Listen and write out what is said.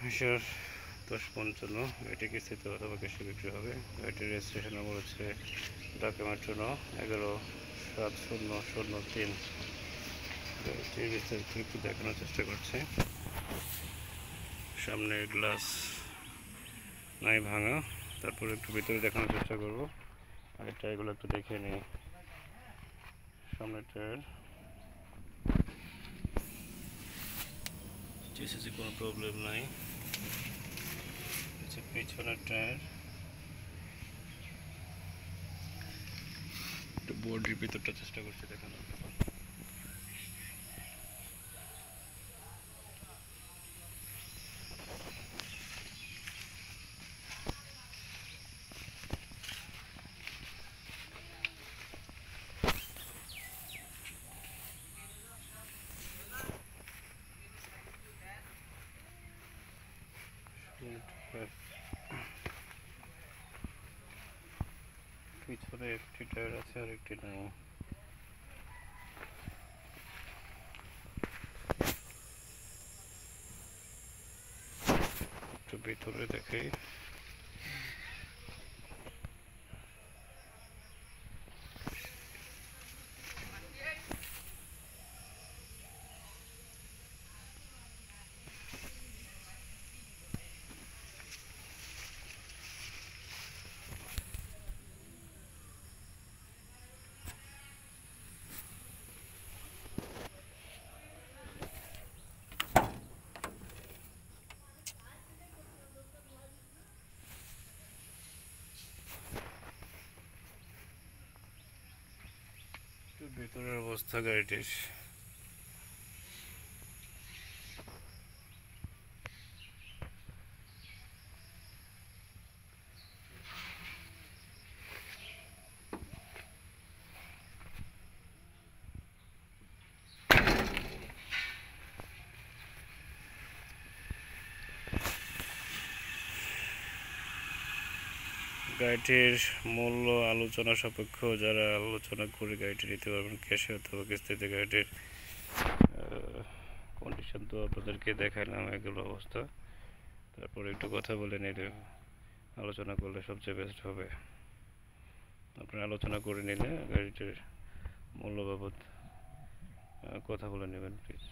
ঈশ্বর 1055 গাড়িটি কিস্তিতে অথবা ক্যাশে বিক্রি হবে। গাড়িটির রেজিস্ট্রেশন নম্বর হচ্ছে ঢাকা মেট্রো 117003। গাড়িটির বিস্তারিত একটু দেখানোর চেষ্টা করছি। সামনের গ্লাস নাই ভাঙা, তারপর একটু ভিতরে দেখানোর চেষ্টা করব। আর টায়ারগুলো একটু দেখে নিই। সামনের টায়ার চেসিসে কোনো প্রবলেম নাই। পিছনের টায়ার একটু বডির ভিতরটা চেষ্টা করছি দেখানোর। পিছনে একটি টায়ার আছে আর একটি নাই। একটু ভিতরে দেখাই। ভিতরের অবস্থা গাড়িটির মূল্য আলোচনা সাপেক্ষ। যারা আলোচনা করে গাড়িটি নিতে পারবেন ক্যাশে অথবা কিস্তিতে। গাড়িটির কন্ডিশন তো আপনাদেরকে দেখালাম, এগুলো অবস্থা। তারপরে একটু কথা বলে নিলে, আলোচনা করলে সবচেয়ে বেস্ট হবে। আপনারা আলোচনা করে নিলে গাড়িটির মূল্য বাবদ কথা বলে নেবেন প্লিজ।